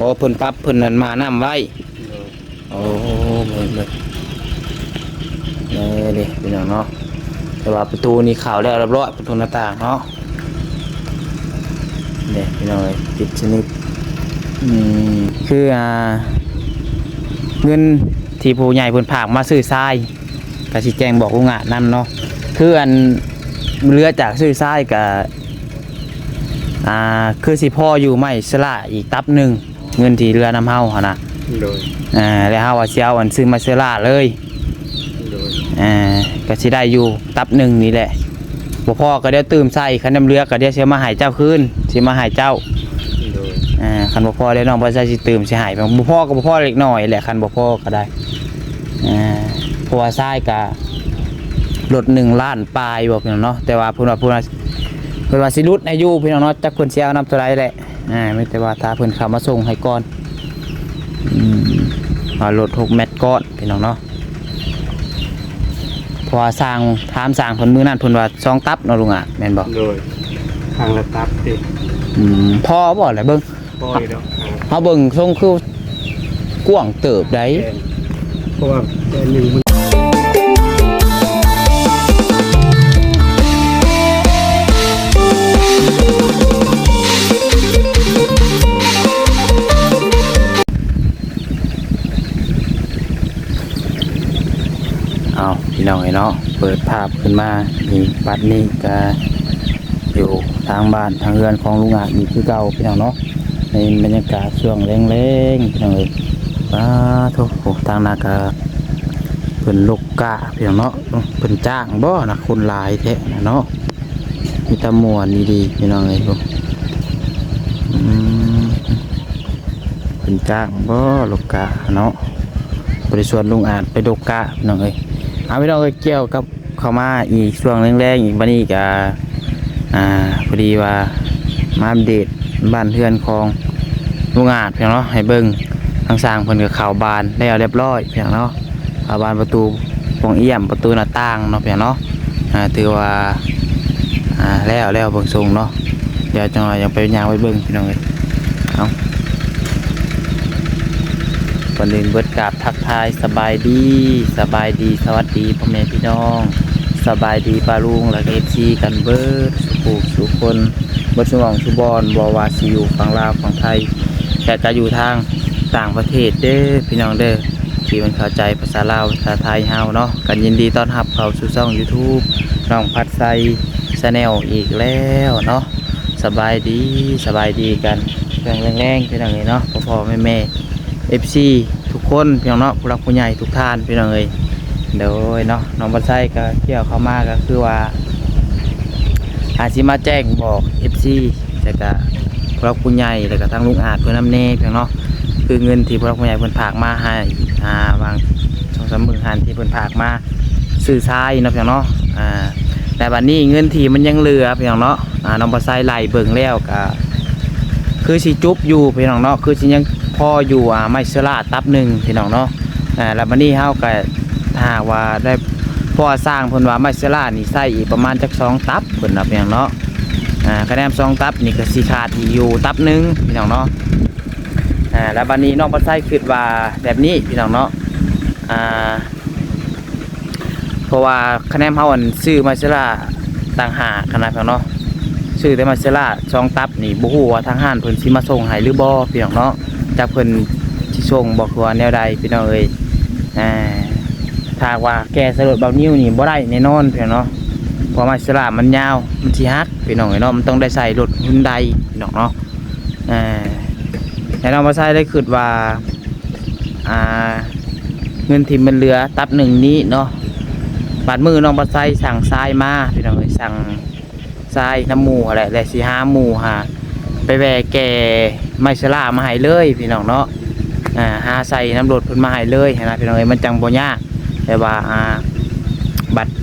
อ้เพิ่นปรับเพิ่นนั่นมาน้ำไว้โอ้เลยนี่พี่น้องเนาะแต่ว่าประตูนี่ขาวแล้วเรียบร้อยประตูหน้าต่างเนาะนี่พี่น้องเลยปิดชนิดคือเงินที่ผู้ใหญ่เพิ่นฝากมาซื้อทรายก็สิแจ้งบอกลุงอ่ะนำเนาะคืออันเรือจากซื้อทรายกับคือสิพ่ออยู่ไม่สละอีกตับหนึ่งเงินที่เรือน้ำเฮาหนะโดยแล้วเฮาว่าสิเอาอันซื้อมาสละเลยโดยก็สิได้อยู่ตับหนึ่งนี่แหละบ่พ่อก็เดี๋ยวตื่มใส่คันน้ำเรือก็เดี๋ยวสิมาให้เจ้าคืนสิมาให้เจ้าโดยคันบ่พ่อได้น้องบ่ใส่สิตื่มสิให้บ่พ่อก็บ่พ่อเล็กน้อยแหละคันบ่พ่อก็ได้เพราะว่าทรายก็รถ1 ล้านปลายบ่พี่น้องเนาะแต่ว่าเพิ่นว่าสิรุดให้อยู่พี่น้องเนาะจักเพิ่นสิเอานำเท่าใดแหละไม่แต่ว่าถ้าเพิ่นเข้ามาส่งให้ก่อนรถ6 เมตรก้อนพี่น้องเนาะเพราะว่าสร้างถามสร้างเพิ่นมื้อนั้นเพิ่นว่า2 ตับเนาะลุงอ่ะแม่นบ่โดยทางละตับติพอบ่ล่ะเบิ่งพออยู่ดอกเฮาเบิ่งทรงคือกว้างเติบได้เพราะว่าแต่หนึ่งพี่น้องเนาะเปิดภาพขึ้นมานี่บัดนี้ก็อยู่ทางบ้านทางเรือนของลุงอ่ะนี่คือเก่าพี่น้องเนาะในบรรยากาศช่วงแรงๆพี่น้องเลยทุกทางนากาเพิ่นลูกกะพี่น้องเนาะเพิ่นจ้างบ่นะคนหลายแท้เนาะมีตะมวนดีๆพี่น้องเลยเพิ่นจ้างบ่ลูกกะเนาะบริส่วนลุงอ่านไปลูกกะพี่น้องเลยเอาไปเราเกี่ยวกับเข้ามาอีกช่วงแรงๆอีกวันนี้ก็พอดีว่ามาอัปเดตบ้านเพื่อนของลุงอาจเพียงเนาะให้เบิ้งทางสร้างเพิ่นกับข่าวบานได้เรียบร้อยเพียงเนาะข่าวบานประตูวงเอี่ยมประตูหน้าต่างเนาะเพียงเนาะถือว่าแล้วเบิ่งทรงเนาะเดี๋ยวจังหวะยังไปย่างไปเบิ้งพี่น้องเลยเอาก่อนอื่นเบิดกราบทักทายสบายดีสวัสดีพ่อแม่พี่น้องสบายดีปาลุงและFCกันเบิดสุคนเบิดสมองสุบอนบวาซิวฝั่งลาวฝั่งไทยแต่ก็อยู่ทางต่างประเทศเด้อพี่น้องเด้อที่มันเข้าใจภาษาลาวภาษาไทยเฮาเนาะกันยินดีต้อนรับเข้าสู่ช่อง YouTube น้องพัดไซชาแนลอีกแล้วเนาะสบายดีกันแรงพี่น้องเนาะพ่อแม่ FC ทุกคนพี่น้องเนาะผู้รักผู้ใหญ่ทุกท่านพี่น้องเอ้ยโดยเนาะน้องบัดไส้ก็เกี่ยวเข้ามาก็คือว่าอาสิมาแจ้งบอก FC แต่ก็ผู้รักผู้ใหญ่แล้วก็ทั้งลุงอาจเพื่อนน้ำเน่พี่น้องเนาะคือเงินที่ผู้รักผู้ใหญ่เพิ่นฝากมาให้บาง2-3 มื้อหันที่เพิ่นฝากมาซื้อทรายเนาะพี่น้องเนาะแต่บัดนี้เงินที่มันยังเหลือพี่น้องเนาะน้องบัดไส้ไล่เบิ่งแล้วก็คือสิจุบอยู่พี่น้องเนาะคือสิยังพออยู่ไม่เสลาตับหนึ่งพี่น้องเนาะแล้วบัดนี้เฮาก็ถ้าว่าได้พ่อสร้างเพิ่นว่าไม่เสลานี่ใส่อีกประมาณจัก2 ตับเพิ่นนะพี่น้องเนาะคะแนน2 ตับนี่ก็สิขาดอยู่ตับหนึ่งพี่น้องเนาะแล้วบัดนี้น้องบ่ใส่คิดว่าแบบนี้พี่น้องเนาะเพราะว่าคะแนนเฮาอันซื้อไม่เสลาต่างหากขนาดพี่น้องเนาะซื้อแต่มาเสลา2 ตับนี่บ่ฮู้ว่าทางห้านเพิ่นสิมาส่งให้หรือบ่พี่น้องเนาะจากเพิ่นสิส่งบอกว่าแนวใดพี่น้องเอ้ยถ้าว่าแกสลดเบานิ้วนี่บ่ได้แน่นอนพี่น้องเนาะเพราะมาเสลามันยาวมันสิฮักพี่น้องเอ้ยเนาะมันต้องได้ใส่รถหุ่นใดพี่น้องเนาะแล้วน้องบ่ใส่ได้คิดว่าเงินที่มันเหลือตับหนึ่งนี้เนาะบาดมือน้องบ่ใส่สั่งทรายมาพี่น้องเอ้ยสั่งทรายน้ำหมูอะไรและสิหาหมูหาไปแวะแกไม่เสลามาให้เลยพี่น้องเนาะหาใส่น้ำรถเพิ่นมาให้เลยนะพี่น้องเอ้ยมันจังบ่ยากแต่ว่าบัตร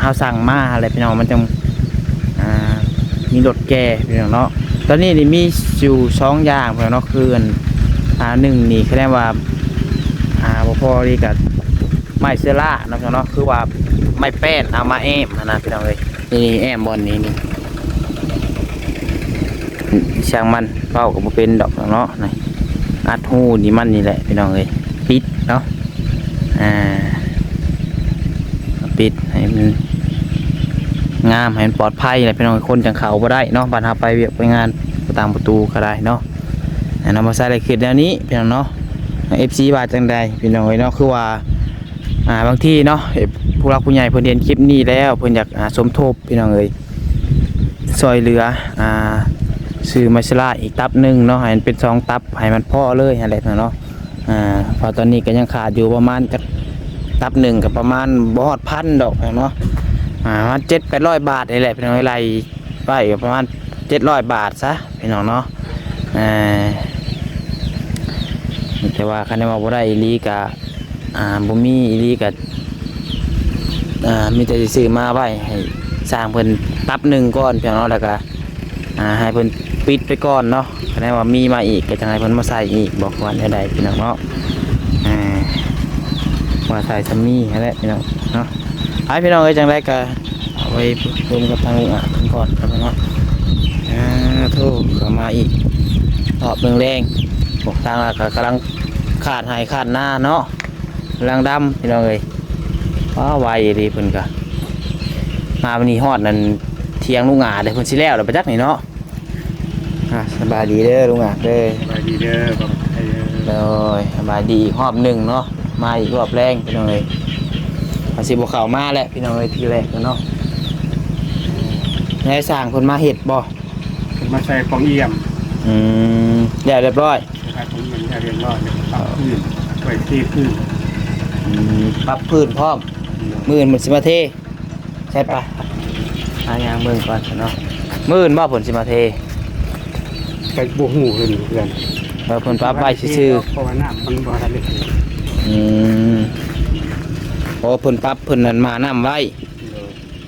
เฮาสั่งมาอะไรพี่น้องมันจังมีรถแกพี่น้องเนาะตอนนี้นี่มีอยู่2 อย่างพี่น้องเนาะคือ1นี่คือแน่ว่าบ่พอดีกับไม่เสลาเนาะพี่น้องเนาะคือว่าไม่แป้นเอามาแอมนะพี่น้องเอ้ยนี่แอมบอลนี่ช่างมันเฝ้ากับเป็นดอกเนาะนี่ อัดหูนี่มันนี่แหละพี่น้องเอ้ยปิดเนาะปิดให้มันงามให้มันปลอดภัยแหละพี่น้องคนจังเขาบ่ได้เนาะบ้านเฮาไปเวียกไปงานตามประตูก็ได้เนาะนำมาใส่อะไรขึ้นแนวนี้พี่น้องเนาะ FC ว่าจังใดพี่น้องเอ้ยเนาะคือว่าบางทีเนาะผู้รักผู้ใหญ่เพิ่นเห็นคลิปนี้แล้วเพิ่นอยากสมทบพี่น้องเอ้ยซอยเหลือซื้อมาชลาอีกตับหนึงเนาะให้มันเป็น2ตับให้มันพอเลยนั่นแหละเนาะพอตอนนี้ก็ยังขาดอยู่ประมาณกับตับหนึ่งกับประมาณบ่ฮอด1,000ดอกเนาะประมาณ700-800 บาทนี่แหละพี่น้องเอ้ยไล่ไปประมาณ700 บาทซะพี่น้องเนาะแต่ว่าคันได้ว่าบ่ได้อีหลีก็บ่มีอีหลีก็มีแต่สิซื้อมาไว้ให้สร้างเพิ่นตับหนึ่งก่อนพี่น้องเนาะแล้วก็ให้เพิ่นปิดไปก่อนเนาะคันได้ว่ามีมาอีกก็จังให้เพิ่นมาใส่อีกบอกว่าได้พี่น้องเนาะว่าใส่ซัมมี่นั่นแหละพี่น้องเนาะให้พี่น้องเอ้ยจังได๋ก็เอาไว้รวมกับทางเพิ่นก่อนครับเนาะโทษเข้ามาอีกรอบนึงแรงบอกทางก็กำลังขาดให้ขาดหน้าเนาะกำลังดำพี่น้องเอ้ยว้าไวดีเพิ่นก็มาวันนี้ฮอดนั่นเที่ยงลุงอาเด้เพิ่นสิแล้วไปจักนี่เนาะสบายดีเด้อลุงอาเด้อสบายดีเด้อครับเลยสบายดีอีกรอบหนึ่งเนาะมาอีกรอบแรงพี่น้องเอ้ยมาสิบ่เข้ามาแหละพี่น้องเอ้ยทีแรกเนาะนายสร้างเพิ่นมาเฮ็ดบ่มาใส่ของเอี่ยมแล้วเรียบร้อยใส่ของเอี่ยมแล้วเรียบร้อยปรับพื้นไว้เทพื้นปรับพื้นพร้อมมื้อมันสิมาเทใช่ปะหายางเบิ่งก่อนเนาะมื้อบ่ผลสิมาเทไปบ่ฮู้เพิ่นเพื่อนเพิ่นปรับไว้ซื่อๆเพราะว่าน้ำมันบ่ทันได้โอ้เพิ่นปรับเพิ่นนั่นมาน้ำไว้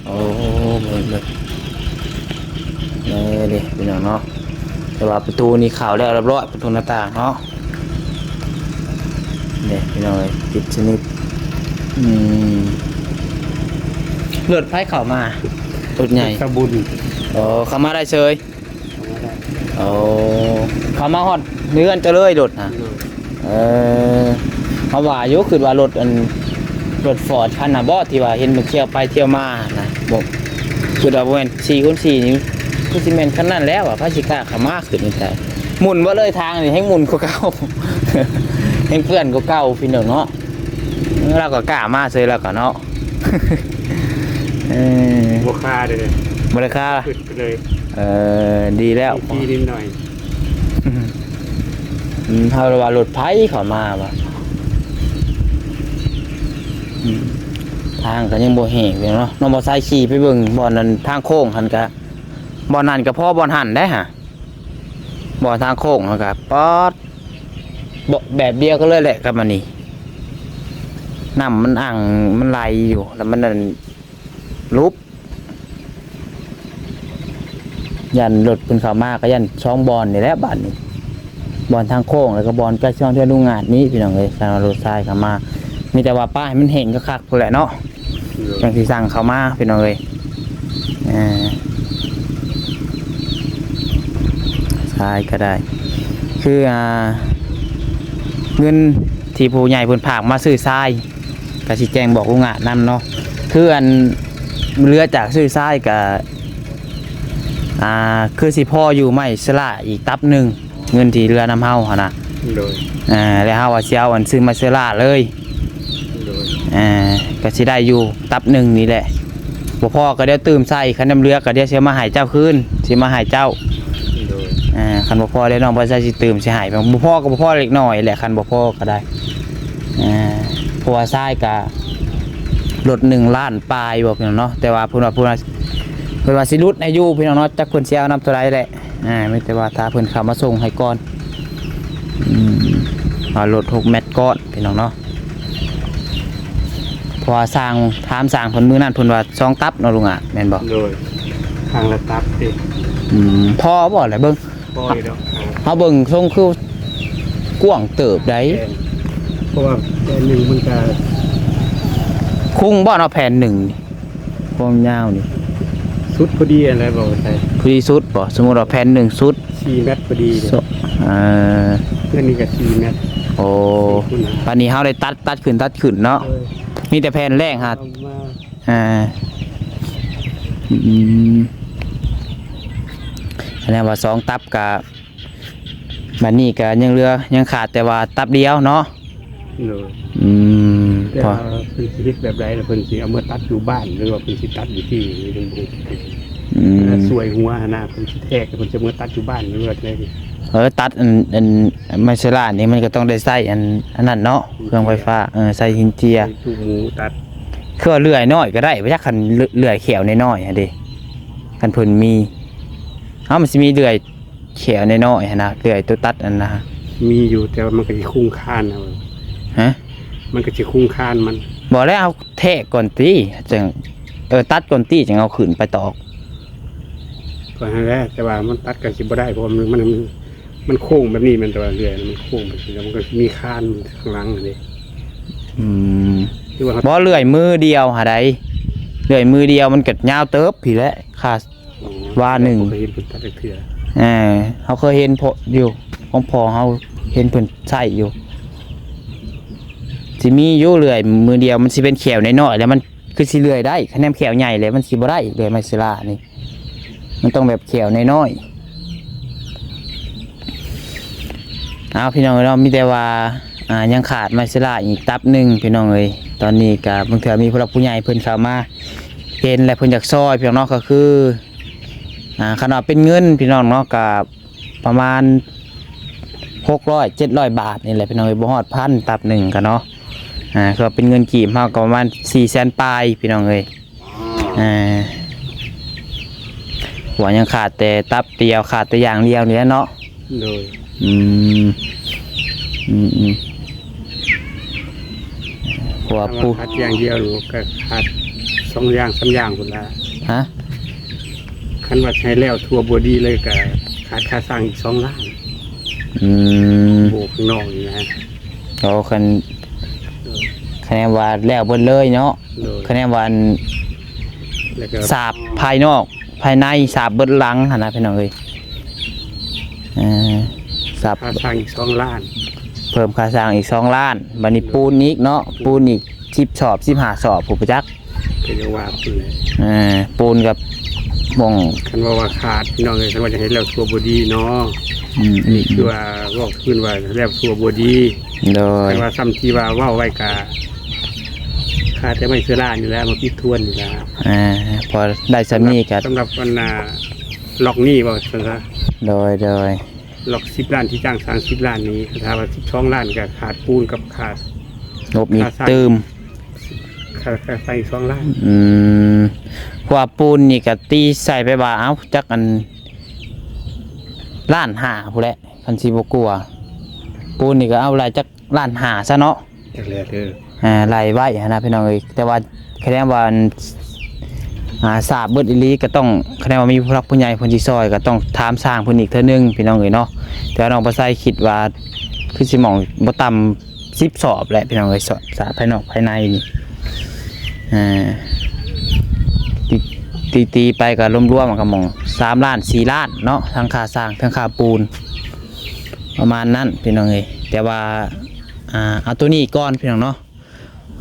โอ้เบิ่งเลยนี่พี่น้องเนาะแต่ว่าประตูนี่ขาวแล้วเรียบร้อยประตูหน้าต่างเนาะนี่พี่น้องปิดชนิดเลือดไฟเข้ามารถใหญ่สบุญเข้ามาได้เฉยเข้ามาฮอดเนื้อนจะเลยรถนะเขาว่าอยู่คือว่ารถรถฟอร์ดคันน่ะบ่ที่ว่าเห็นมันเที่ยวไปเที่ยวมานะบอกคือว่าบ่แม่น4x4นี่คือสิแม่นคันนั้นแล้วพระสิกล้าเข้ามาขึ้นนี่แต่หมุนบ่เลยทางนี่ให้หมุนกว่าเก่าให้เพื่อนกว่าเก่าพี่น้องเนาะเราก็กล้ามาเฉยแล้วก็เนาะบ่ค่าเด้อบ่ได้ค่าขึ้นไปเลยดีแล้วดีนิดหน่อยเฮาว่ารถไผเข้ามาว่ะทางก็ยังบ่แห้งเนาะน้องบ่ใส่ขี่ไปเบิ่งบ่อนนั้นทางโค้งหั่นก็บ่อนนั้นก็พอบ่อนหั่นได้ฮะบ่อนทางโค้งแล้วก็ป๊อดบ่แบบเดียวก็เลยแหละกับมันนี่น้ำมันอ่างมันไหลอยู่แล้วมันนั่นลุบยันรถเพิ่นเข้ามาก็ยันช่องบอลนี่แหละบัดนี้บอลทางโค้งแล้วก็บอลใกล้ช่องที่ลุงงานนี้พี่น้องเอ้ยทางรถทรายเข้ามามีแต่ว่าป้ายมันเห็นก็คักพุ่นแหละเนาะจังสิสั่งเข้ามาพี่น้องเอ้ยทรายก็ได้คือเงินที่ผู้ใหญ่เพิ่นฝากมาซื้อทรายก็สิแจ้งบอกลุงงานนำเนาะคือเรือจากซื้อทรายก็คือสิพ่ออยู่ไม่สละอีกตับหนึ่งเงินที่เรือน้ำเฮาหนะแล้วเฮาว่าเชียวซื้อมาสละเลยก็สิได้อยู่ตับหนึ่งนี่แหละพ่อก็เดี๋ยวตื่มใส่คันน้ำเรือก็เดี๋ยวเชียวมาหายเจ้าคืนสิมาหายเจ้าคันพ่อได้น้องบ่ใส่สิตื่มสิหายพ่อก็พ่อเล็กน้อยแหละคันพ่อก็ได้เพราะว่าทรายก็รถ1 ล้านปลายบอกเนาะแต่ว่าเพิ่นว่าสิรุดให้อยู่พี่น้องเนาะจักเพิ่นสิเอานำเท่าไรแหละไม่แต่ว่าถ้าเพิ่นเข้ามาส่งให้ก่อนรถ6 เมตรก้อนพี่น้องเนาะเพราะว่าสร้างถามสร้างเพิ่นมื้อนั้นเพิ่นว่า2 ตับเนาะลุงอ่ะแม่นบ่โดยทางละตับติพอบ่ล่ะเบิ่งพออยู่ดอกเฮาเบิ่งทรงคือกว้างเติบได้เพราะว่าแผ่นหนึ่งมันก็คุ้งบ่เนาะแผ่นหนึ่งนี่ความยาวนี่สุดพอดีอะไรบอกใช่พอดีสุดบ่สมมุติว่าแผ่นหนึ่งสุด4 เมตรพอดี เพื่อนนี่ก็4 เมตร โอ้วันนี้เฮาได้ตัดขึ้นเนาะมีแต่แผ่นแรกฮะ เอามา อ่าอันนี้ว่า2ตับกับบัดนี้ก็ยังเหลือยังขาดแต่ว่าตับเดียวเนาะ เลย แต่ พอ ว่าเพิ่นสิเฮ็ดแบบใดล่ะเพิ่นสิเอามาตัดอยู่บ้านหรือว่าเพิ่นสิตัดอยู่ที่จังบ่สวยหัวหน้าเพิ่นสิแทกเพิ่นจะมาตัดอยู่บ้านหรือว่าจังได๋ ตัดอันไมเซล่านี่มันก็ต้องได้ใส่อันนั้นเนาะเครื่องไฟฟ้าใส่หินเจีย ตู้หมูตัด เครื่องเลื่อยน้อยก็ได้บ่จักคันเลื่อยแขวน้อยๆหั่นเด้คันเพิ่นมีมันสิมีเลื่อยแขวน้อยๆหั่นนะเลื่อยตัวตัดอันนะ มีอยู่แต่ว่ามันก็สิคุ้งค่านเอา ฮะ มันก็สิคุ้งค่านมัน บอกแล้วเอาแทกก่อนติจังตัดก่อนติจังเอาขึ้นไปตอก ก็ให้แล้วแต่ว่ามันตัดกันสิบ่ได้เพราะว่ามันโค้งแบบนี้มันแต่ว่าเรื่อยมันโค้งแบบนี้แล้วมันก็มีค่านข้างหลังนี่ คือว่า บ่เลื่อยมือเดียวหาใดเลื่อยมือเดียวมันก็ยาวเติบพี่แหละค่ะ ว่าหนึ่ง เคยเห็นเพิ่นตัดเถื่อ เขาเคยเห็นพออยู่ของพอเขาเห็นเพิ่นใส่อยู่สิมีอยู่เลื่อยมือเดียวมันสิเป็นแขวน้อยๆแล้วมันคือสิเลื่อยได้คะแนนแขวใหญ่เลยมันสิบ่ได้เลื่อยไมซิล่านี่มันต้องแบบแขวน้อยๆเอาพี่น้องเรามีแต่ว่ายังขาดไมซิล่าอีกตับหนึงพี่น้องเอ้ยตอนนี้ก็บางเทื่อมีผู้หลักผู้ใหญ่เพิ่นเข้ามาเห็นและเพิ่นอยากซอยพี่น้องเนาะก็คือขนาดเป็นเงินพี่น้องเนาะก็ประมาณ600-700 บาทนี่แหละพี่น้องเอ้ยบ่ฮอดพันตับหนึ่งกันเนาะก็เป็นเงินกีบเฮาก็ประมาณ400,000ปลายพี่น้องเอ้ยหัวยังขาดแต่ตับเดียวขาดแต่อย่างเดียวนี่แหละเนาะ โดย หัว ถ้า ปู ว่าขาดอย่างเดียวหรือก็ขาด2 อย่าง 3 อย่างพุ่นละ ฮะ คันว่าใช้แล้วทั่วบอดี้เลยก็ขาดค่าสร้างอีก2 ล้านโบกข้างนอกนี่นะ เราคะแนนว่าแล้วเบิดเลยเนาะ โดย คะแนนว่า แล้วก็ สาบภายนอกภายในสาบเบิดหลังหั่นนะพี่น้องเอ้ยสาบ ค่าสร้างอีก2 ล้าน เพิ่มค่าสร้างอีก2 ล้านบัดนี้ปูนอีกเนาะปูนอีก10 สอบ15 สอบผู้ประจักษ์ ก็จะว่าพุ่นเลย ปูนกับมอง คันว่าขาดพี่น้องเลยคันว่าจะให้แล้วทั่วบอดี้เนาะ นี่ คือว่าบอกขึ้นว่าแล้วทั่วบอดี้ โดย แต่ว่าซ้ำที่ว่าเว้าไว้กะขาดแต่ไม่เสื้อล้านอยู่แล้วมาปิดทวนอยู่แล้ว พอได้สำนี้กัน สำหรับวันล็อกหนี้ว่าซั่นซะ โดย ล็อก10 ล้านที่จ้าง30 ล้านนี้ถ้าว่า12 ล้านก็ขาดปูนกับขาด งบอีกตืม ค่าไฟ2 ล้าน เพราะว่าปูนนี่ก็ตีใส่ไปว่าเอ้าจักอันล้านห้าพู้นแหละคันสิบ่กลัวปูนนี่ก็เอาหลายจักล้านห้าซะเนาะ จักแลเด้อ ไล่ไว้หั้นนะพี่น้องเอ้ยแต่ว่าคะแนนว่าสาบเบิดอีหลีก็ต้องคะแนนว่ามีผู้รักผู้ใหญ่เพิ่นสิซอยก็ต้องถามสร้างเพิ่นอีกเทื่อนึงพี่น้องเอ้ยเนาะแต่ว่าน้องประไสคิดว่าคือสิหม่องบ่ต่ำ10 สอบแหละพี่น้องเอ้ยสาบภายนอกภายในนี่ตีไปก็รวมๆก็หม่อง3 ล้าน 4 ล้านเนาะทั้งค่าสร้างทั้งค่าปูนประมาณนั้นพี่น้องเอ้ยแต่ว่าเอาตัวนี้ก่อนพี่น้องเนาะ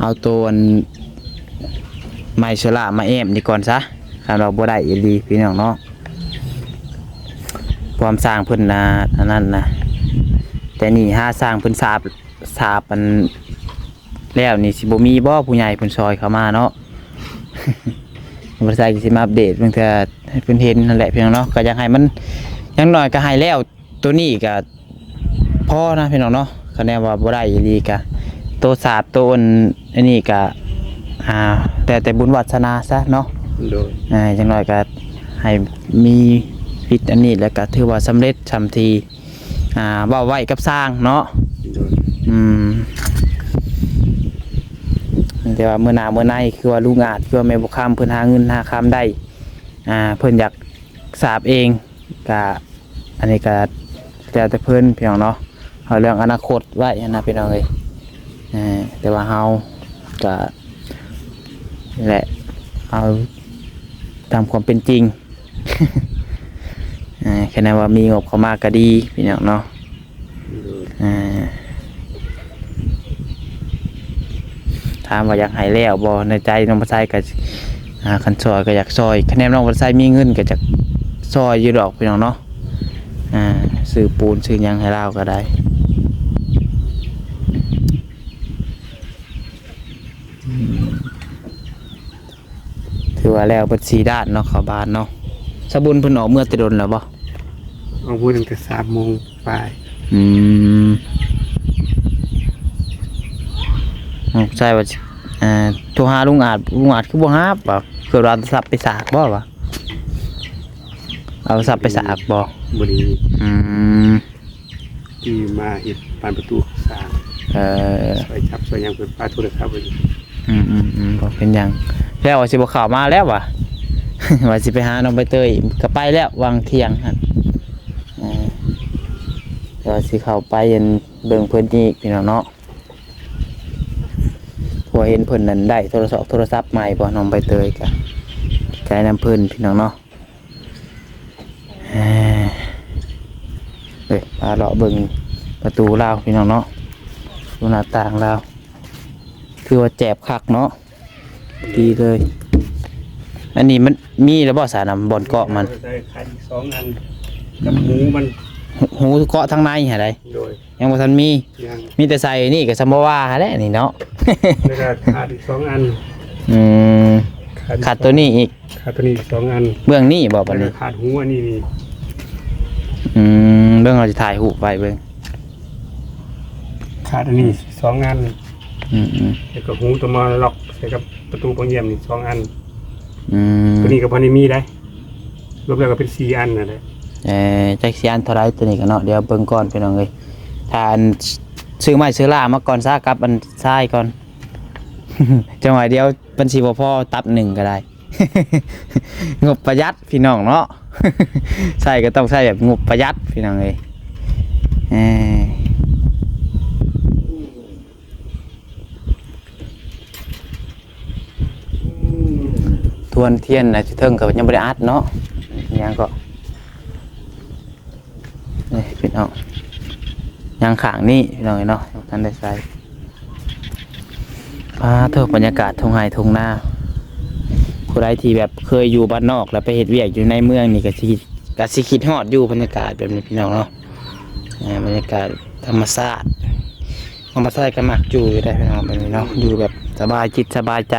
เอาตัวไมเชล่ามาแอมนี่ก่อนซะถ้าเราบ่ได้อีหลีพี่น้องเนาะความสร้างเพิ่นอันนั้นนะแต่นี่หาสร้างเพิ่นสาบอันแล้วนี่สิบ่มีบ่ผู้ใหญ่เพิ่นซอยเข้ามาเนาะ บ่ใส่สิมาอัปเดตเพิ่นก็ให้เพิ่นเห็นนั่นแหละพี่น้องเนาะก็อยากให้มันอย่างน้อยก็ให้แล้วตัวนี้ก็พอนะพี่น้องเนาะคะแนนว่าบ่ได้อีหลีก็ตัวสาบตัวอันนี้ก็แต่บุญวาสนาซะเนาะ โดย จังน้อยก็ให้มีพิษอันนี้แล้วก็ถือว่าสำเร็จทำทีเว้าไว้กับสร้างเนาะ โดย แต่ว่าเมื่อหน้าเมื่อในคือว่าลุงอาจคือว่าแม่บุคคำเพิ่นหาเงินหาคำได้เพิ่นอยากสาบเองก็อันนี้ก็แต่เพิ่นพี่น้องเนาะเอาเรื่องอนาคตไว้นะพี่น้องเอ้ยแต่ว่าเฮาก็นี่แหละเอาตามความเป็นจริง แค่นั้นว่ามีงบเข้ามาก็ดีพี่น้องเนาะ โดย ถามว่าอยากให้แล้วบ่ในใจน้องบ่ใส่ก็คันซอยก็อยากซอยคะแนนน้องบ่ใส่มีเงินก็จะซอยอยู่ดอกพี่น้องเนาะซื้อปูนซื้อหยังให้เราก็ได้ถือว่าแล้วเบิด4ด้านเนาะเข้าบ้านเนาะสบุญเพิ่นออกเมื่อแต่ดนแล้วบ่ เอาพูดตั้งแต่3 โมงไป ใช่ว่าโทรหาลุงอาจคือบ่ฮับบ่คือเราสับไปสากบ่วะเอาสับไปสากบ่ บริ อืม ที่มาเห็ดปานประตูสร้าง สวยจับสวยยังเปิดป้าโทรศัพท์ไว้ บ่เป็นหยังแล้วว่าสิบ่เข้ามาแล้ววะ ว่าสิไปหาน้องใบเตยก็ไปแล้ววางเที่ยงหั่นก็สิเข้าไปเบิ่งเพิ่นอีกพี่น้องเนาะพอเห็นเพิ่นนั้นได้โทรศัพท์ใหม่บ่น้องใบเตยก็ใจน้ำเพิ่นพี่น้องเนาะพาเลาะเบิ่งประตูลาวพี่น้องเนาะดูหน้าต่างลาวคือว่าแจบคักเนาะดีเลยอันนี้มันมีแล้วบ่สารบ่อนเกาะมัน ได้คัน2 อันกับหมูมัน หูเกาะทางในหาได้ โดย ยังบ่ทันมี ยัง มีแต่ใส่นี่ก็ซัมบ่ว่าแหละนี่เนาะ แล้วก็ขาดอีก2 อัน อืมขาดตัวนี้อีก ขาดตัวนี้อีก2 อัน เบื้องนี้บ่บัด แล้ว นี้ ก็ขาดหูอันนี้นี่ เบื้องเราจะถ่ายรูปไว้เบิ่ง ขาดอันนี้2 อัน อืม แล้วก็หูตัวมาล็อกใส่กับประตูปังเยี่ยมนี่2 อัน อืม ตัวนี้กับพันนี้มีได้รวมแล้วก็เป็น4 อันนั่นแหละ จักสิอันเท่าไรตัวนี้ก็เนาะเดี๋ยวเบิ่งก่อนพี่น้องเอ้ยถ้าอันซื้อไม้ซื้อล่ามาก่อนซะกับอันซ้ายก่อน จังหวะเดียวบัญชีบ่พอตับ1ก็ได้ งบประหยัดพี่น้องเนาะ ใส่ก็ต้องใส่แบบงบประหยัดพี่น้องเอ้ยทวนเทียนนะสิเทิงก็ยังบ่ได้อัดเนาะยังก็นี่พี่น้องยังข้างนี้พี่น้องเนาะท่านได้ใส่เท่าบรรยากาศทุ่งไร่ทุ่งนาผู้ใดที่แบบเคยอยู่บ้านนอกแล้วไปเฮ็ดเวียกอยู่ในเมืองนี่ก็สิคิดฮอดอยู่บรรยากาศแบบนี้พี่น้องเนาะบรรยากาศธรรมชาติก็มักอยู่ได้พี่น้องแบบนี้เนาะอยู่แบบสบายจิตสบายใจ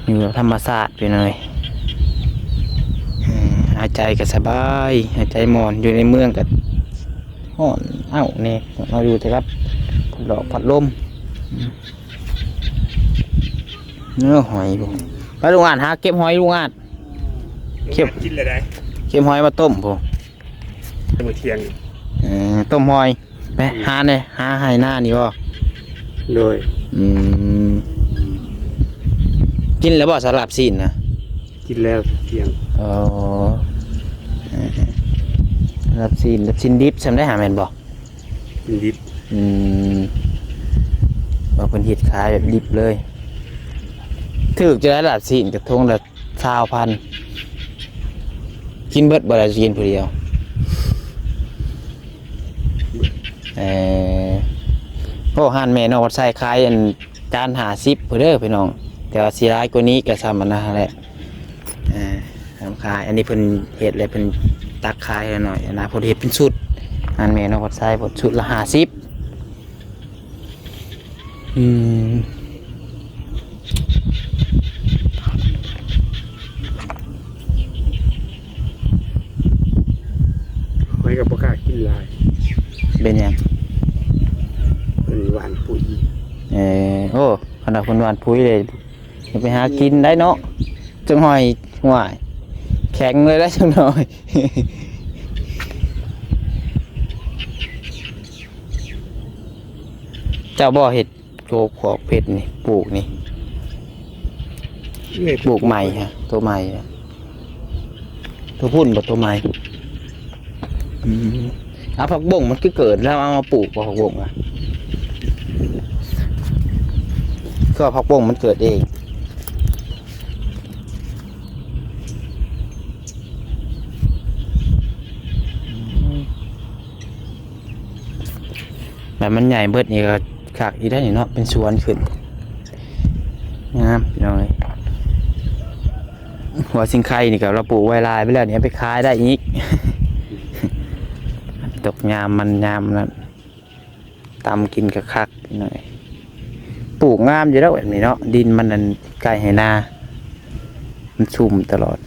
อยู่แบบธรรมชาติไปเลยหายใจก็สบายหายใจหมอนอยู่ในเมืองก็ฮ้อนเนี่ยเราอยู่ที่ครับดอกผัดลมเนื้อหอยบ่ไปลุงอ่านหาเก็บหอยลุงอ่านเก็บ กินเลยได้ เก็บหอยมาต้มบ่ มื้อเที่ยง ต้มหอยไปหาเนี่ยหาให้หน้านี่บ่ โดย กินแล้วบ่สลับซีนนะ กินแล้วเที่ยง อ๋อสลับซีนดิบจำได้หาแม่นบ่ กินดิบ ว่าเพิ่นเฮ็ดขายแบบดิบเลยถูกจะได้ละซีนกับทงละ20,000กินเบิดบ่ได้กินผู้เดียวโอ้ห่านแม่นอกใส่ขายอันจาน50พุ่นเด้อพี่น้องแต่ว่าสิหลายกว่านี้ก็ซ้ำอันนั้นแหละทำขายอันนี้เพิ่นเฮ็ดเลยเพิ่นตักขายหน่อยนะเพิ่นเฮ็ดเป็นชุดห่านแม่นอกใส่ชุดละ50หอยกับปลากล้ากินหลาย เป็นหยัง เป็นหวานปุ๋ย โอ้ขนาดคนหวานพุ้ยเลยอย่าไปหากินได้เนาะจังหอยหวายแข็งเลยได้จังหน่อย เจ้าบ่อเห็ดโกขอกเผ็ดนี่ปลูกนี่ปลูกใหม่ฮะตัวใหม่ฮะตัวพุ่นบ่ตัวใหม่ผักบุ้งมันก็เกิดแล้วเอามาปลูกผักบุ้งอ่ะก็ผักบุ้งมันเกิดเองแบบมันใหญ่เบิดนี่ก็ขากอีได้นี่เนาะเป็นสวนขึ้น งามพี่น้องเอ้ยหัวสิงไข่นี่ก็เราปลูกไว้ลายไปแล้วเนี่ยไปขายได้อีก ตกยามมันยามนั้นตำกินกะคักหน่อยปลูกงามอยู่แล้วแบบนี้เนาะดินมันนั่นใกล้ให้นามันชุ่มตลอด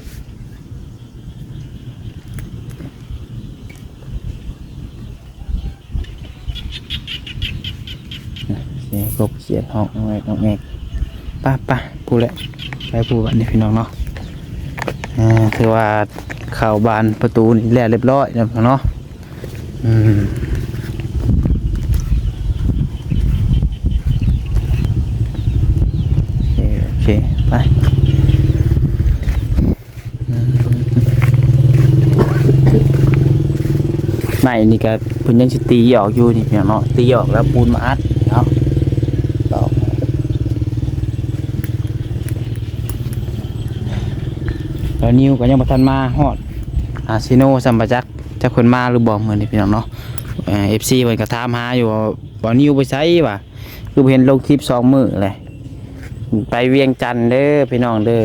เสียกบเขียนห้องน้องเอกป้าพูดแหละไปพูดวันนี้พี่น้องเนาะถือว่าเข้าบานประตูนี่แล้วเรียบร้อยแล้วเนาะโอเคไปไม่นี่ก็เพิ่นยังสิตีออกอยู่นี่พี่น้องเนาะตีออกแล้วปูนมาอัดเนาะตอกแล้วนิวก็ยังบ่ทันมาฮอดซิโนซัมปะจักจักเพิ่นมาหรือบ่มื้อนี้พี่น้องเนาะFC เพิ่นก็ถามหาอยู่ว่านิวไปไสวะคือเห็นลงคลิป2มื้อเลยไปเวียงจันทน์เด้อพี่น้องเด้อ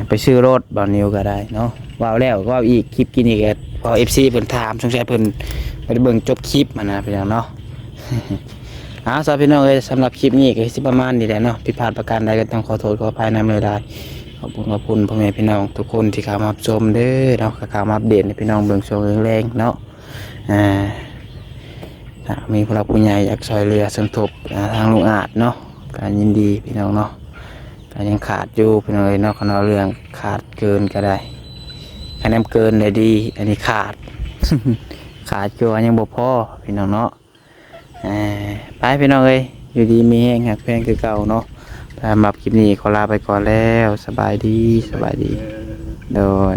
ไปซื้อรถบ่นิวก็ได้เนาะว้าวแล้วก็ว้าวอีกคลิปกินอีกพอ FC เพิ่นถามสงสัยเพิ่นไปเบิ่งจบคลิปมานะพี่น้องเนาะ สำหรับพี่น้องสำหรับคลิปนี้ก็สิประมาณนี้แหละเนาะผิดพลาดประการใดก็ต้องขอโทษขออภัยนำเลยได้ขอบคุณพ่อแม่พี่น้องทุกคนที่เข้ามาชมเด้อเนาะเข้ามาอัปเดตให้พี่น้องเบิ่งชมแรงๆเนาะมีผู้หลักผู้ใหญ่อยากช่วยเหลือสมทบทางลุงอาจเนาะการยินดีพี่น้องเนาะการยังขาดอยู่พี่น้องเนาะขณะเรื่องขาดเกินก็ได้คะแนนเกินเลยดีอันนี้ขาด ขาดเกินยังบ่พอพี่น้องเนาะไปพี่น้องอยู่ดีมีแห้งหักแพงคือเก่าเนาะสำหรับคลิปนี้ขอลาไปก่อนแล้วสบายดีโดย